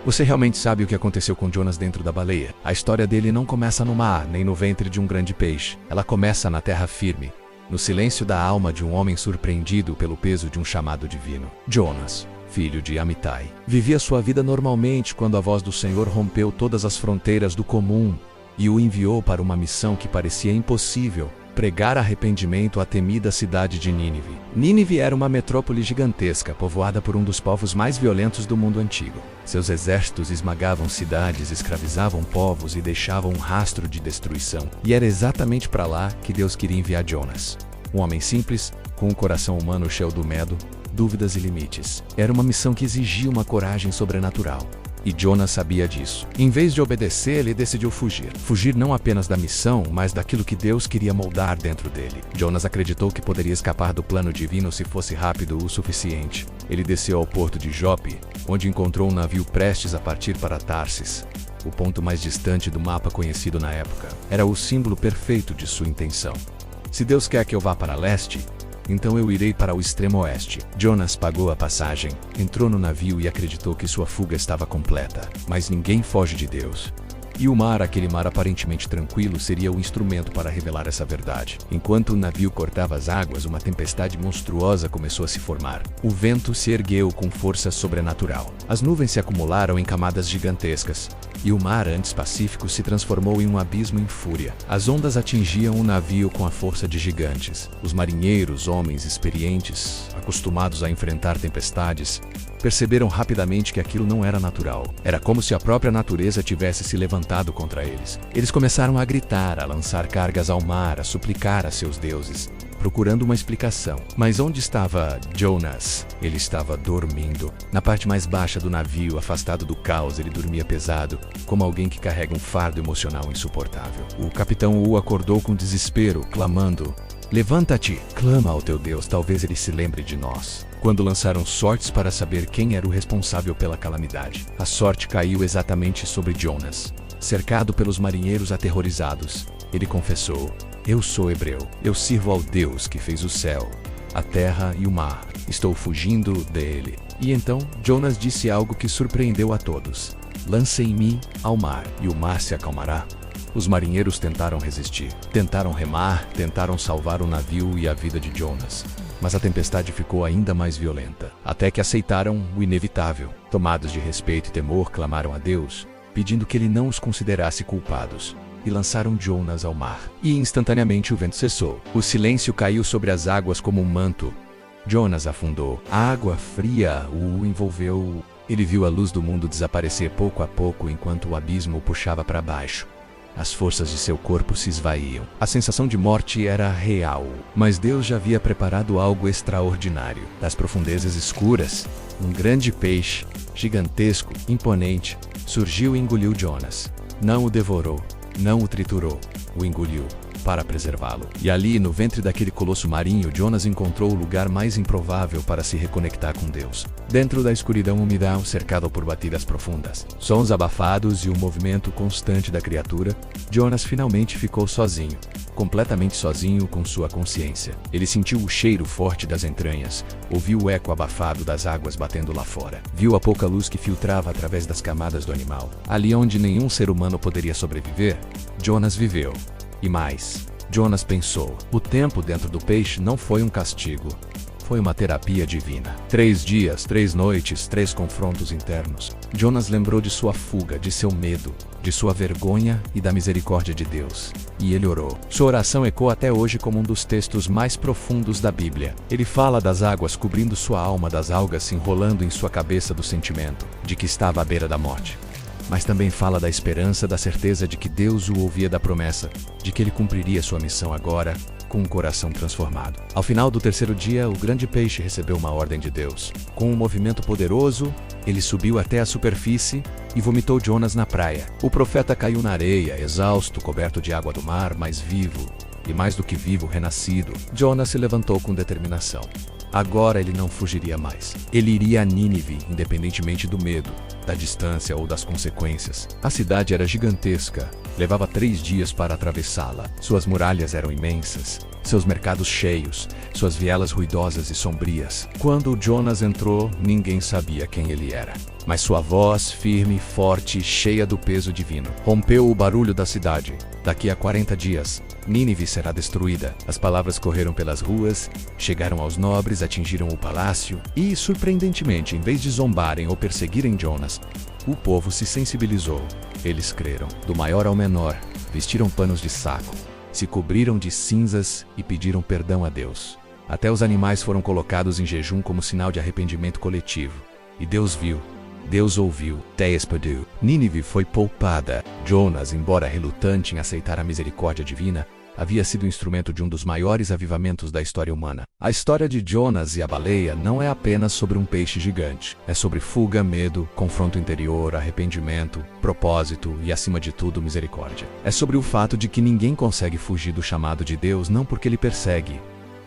Você realmente sabe o que aconteceu com Jonas dentro da baleia? A história dele não começa no mar, nem no ventre de um grande peixe. Ela começa na terra firme, no silêncio da alma de um homem surpreendido pelo peso de um chamado divino. Jonas, filho de Amitai, vivia sua vida normalmente quando a voz do Senhor rompeu todas as fronteiras do comum e o enviou para uma missão que parecia impossível: pregar arrependimento à temida cidade de Nínive. Nínive era uma metrópole gigantesca, povoada por um dos povos mais violentos do mundo antigo. Seus exércitos esmagavam cidades, escravizavam povos e deixavam um rastro de destruição. E era exatamente para lá que Deus queria enviar Jonas. Um homem simples, com um coração humano cheio do medo, dúvidas e limites. Era uma missão que exigia uma coragem sobrenatural. E Jonas sabia disso. Em vez de obedecer, ele decidiu fugir. Fugir não apenas da missão, mas daquilo que Deus queria moldar dentro dele. Jonas acreditou que poderia escapar do plano divino se fosse rápido o suficiente. Ele desceu ao porto de Jope, onde encontrou um navio prestes a partir para Tarsis, o ponto mais distante do mapa conhecido na época. Era o símbolo perfeito de sua intenção. Se Deus quer que eu vá para leste, então eu irei para o extremo oeste. Jonas pagou a passagem, entrou no navio e acreditou que sua fuga estava completa. Mas ninguém foge de Deus. E o mar, aquele mar aparentemente tranquilo, seria o instrumento para revelar essa verdade. Enquanto o navio cortava as águas, uma tempestade monstruosa começou a se formar. O vento se ergueu com força sobrenatural. As nuvens se acumularam em camadas gigantescas. E o mar, antes pacífico, se transformou em um abismo em fúria. As ondas atingiam o navio com a força de gigantes. Os marinheiros, homens experientes, acostumados a enfrentar tempestades, perceberam rapidamente que aquilo não era natural. Era como se a própria natureza tivesse se levantado contra eles. Eles começaram a gritar, a lançar cargas ao mar, a suplicar a seus deuses, procurando uma explicação. Mas onde estava Jonas? Ele estava dormindo. Na parte mais baixa do navio, afastado do caos, ele dormia pesado, como alguém que carrega um fardo emocional insuportável. O capitão o acordou com desespero, clamando: "Levanta-te, clama ao teu Deus, talvez ele se lembre de nós." Quando lançaram sortes para saber quem era o responsável pela calamidade, a sorte caiu exatamente sobre Jonas. Cercado pelos marinheiros aterrorizados, ele confessou: "Eu sou hebreu. Eu sirvo ao Deus que fez o céu, a terra e o mar. Estou fugindo dele." E então Jonas disse algo que surpreendeu a todos: "Lancem-me ao mar, e o mar se acalmará." Os marinheiros tentaram resistir. Tentaram remar, tentaram salvar o navio e a vida de Jonas. Mas a tempestade ficou ainda mais violenta, até que aceitaram o inevitável. Tomados de respeito e temor, clamaram a Deus, pedindo que ele não os considerasse culpados, e lançaram Jonas ao mar. E instantaneamente o vento cessou. O silêncio caiu sobre as águas como um manto. Jonas afundou. A água fria o envolveu. Ele viu a luz do mundo desaparecer pouco a pouco enquanto o abismo o puxava para baixo. As forças de seu corpo se esvaíam. A sensação de morte era real, mas Deus já havia preparado algo extraordinário. Das profundezas escuras, um grande peixe, gigantesco, imponente, surgiu e engoliu Jonas. Não o devorou, não o triturou, o engoliu para preservá-lo. E ali, no ventre daquele colosso marinho, Jonas encontrou o lugar mais improvável para se reconectar com Deus. Dentro da escuridão umidal, cercado por batidas profundas, sons abafados e o movimento constante da criatura, Jonas finalmente ficou sozinho, completamente sozinho com sua consciência. Ele sentiu o cheiro forte das entranhas, ouviu o eco abafado das águas batendo lá fora, viu a pouca luz que filtrava através das camadas do animal. Ali onde nenhum ser humano poderia sobreviver, Jonas viveu. E mais, Jonas pensou: o tempo dentro do peixe não foi um castigo, foi uma terapia divina. 3 dias, 3 noites, 3 confrontos internos. Jonas lembrou de sua fuga, de seu medo, de sua vergonha e da misericórdia de Deus. E ele orou. Sua oração ecoa até hoje como um dos textos mais profundos da Bíblia. Ele fala das águas cobrindo sua alma, das algas se enrolando em sua cabeça do sentimento de que estava à beira da morte. Mas também fala da esperança, da certeza de que Deus o ouvia, da promessa de que ele cumpriria sua missão agora, com um coração transformado. Ao final do 3º dia, o grande peixe recebeu uma ordem de Deus. Com um movimento poderoso, ele subiu até a superfície e vomitou Jonas na praia. O profeta caiu na areia, exausto, coberto de água do mar, mas vivo, e mais do que vivo, renascido. Jonas se levantou com determinação. Agora ele não fugiria mais. Ele iria a Nínive, independentemente do medo, da distância ou das consequências. A cidade era gigantesca. Levava 3 dias para atravessá-la. Suas muralhas eram imensas. seus mercados cheios, suas vielas ruidosas e sombrias. Quando Jonas entrou, ninguém sabia quem ele era. Mas sua voz, firme, forte e cheia do peso divino, rompeu o barulho da cidade. Daqui a 40 dias, Nínive será destruída. As palavras correram pelas ruas, chegaram aos nobres, atingiram o palácio e, surpreendentemente, em vez de zombarem ou perseguirem Jonas, o povo se sensibilizou. Eles creram, do maior ao menor, vestiram panos de saco, se cobriram de cinzas e pediram perdão a Deus. Até os animais foram colocados em jejum como sinal de arrependimento coletivo. E Deus viu. Deus ouviu. Teespadu. Nínive foi poupada. Jonas, embora relutante em aceitar a misericórdia divina, havia sido instrumento de um dos maiores avivamentos da história humana. A história de Jonas e a baleia não é apenas sobre um peixe gigante. É sobre fuga, medo, confronto interior, arrependimento, propósito e, acima de tudo, misericórdia. É sobre o fato de que ninguém consegue fugir do chamado de Deus não porque ele persegue,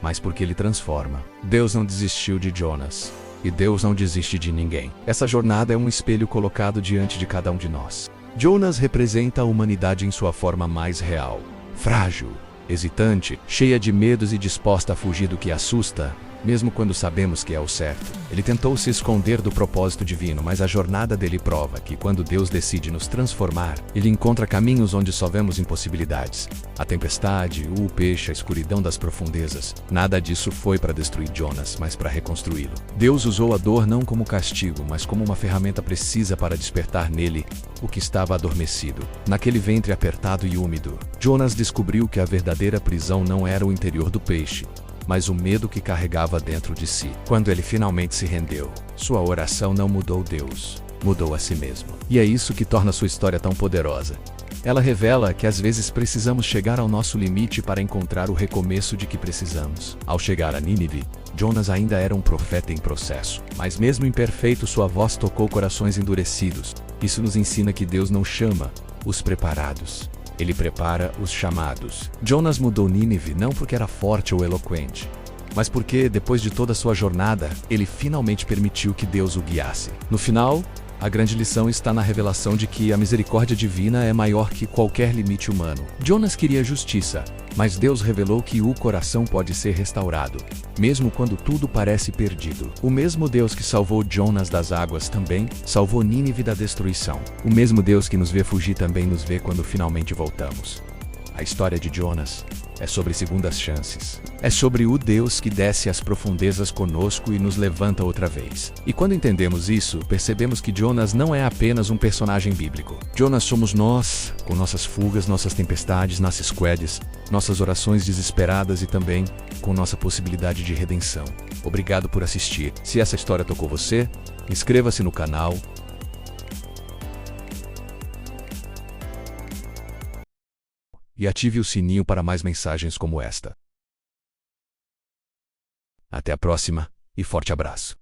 mas porque ele transforma. Deus não desistiu de Jonas. E Deus não desiste de ninguém. Essa jornada é um espelho colocado diante de cada um de nós. Jonas representa a humanidade em sua forma mais real. Frágil, hesitante, cheia de medos e disposta a fugir do que assusta, mesmo quando sabemos que é o certo. Ele tentou se esconder do propósito divino, mas a jornada dele prova que quando Deus decide nos transformar, ele encontra caminhos onde só vemos impossibilidades. A tempestade, o peixe, a escuridão das profundezas. Nada disso foi para destruir Jonas, mas para reconstruí-lo. Deus usou a dor não como castigo, mas como uma ferramenta precisa para despertar nele o que estava adormecido. Naquele ventre apertado e úmido, Jonas descobriu que a verdadeira prisão não era o interior do peixe, mas o medo que carregava dentro de si. Quando ele finalmente se rendeu, sua oração não mudou Deus, mudou a si mesmo. E é isso que torna sua história tão poderosa. Ela revela que às vezes precisamos chegar ao nosso limite para encontrar o recomeço de que precisamos. Ao chegar a Nínive, Jonas ainda era um profeta em processo, mas mesmo imperfeito, sua voz tocou corações endurecidos. Isso nos ensina que Deus não chama os preparados. Ele prepara os chamados. Jonas mudou Nínive não porque era forte ou eloquente, mas porque, depois de toda a sua jornada, ele finalmente permitiu que Deus o guiasse. No final, a grande lição está na revelação de que a misericórdia divina é maior que qualquer limite humano. Jonas queria justiça, mas Deus revelou que o coração pode ser restaurado, mesmo quando tudo parece perdido. O mesmo Deus que salvou Jonas das águas também salvou Nínive da destruição. O mesmo Deus que nos vê fugir também nos vê quando finalmente voltamos. A história de Jonas é sobre segundas chances. É sobre o Deus que desce às profundezas conosco e nos levanta outra vez. E quando entendemos isso, percebemos que Jonas não é apenas um personagem bíblico. Jonas somos nós, com nossas fugas, nossas tempestades, nossas quedas, nossas orações desesperadas e também com nossa possibilidade de redenção. Obrigado por assistir. Se essa história tocou você, inscreva-se no canal e ative o sininho para mais mensagens como esta. Até a próxima e forte abraço.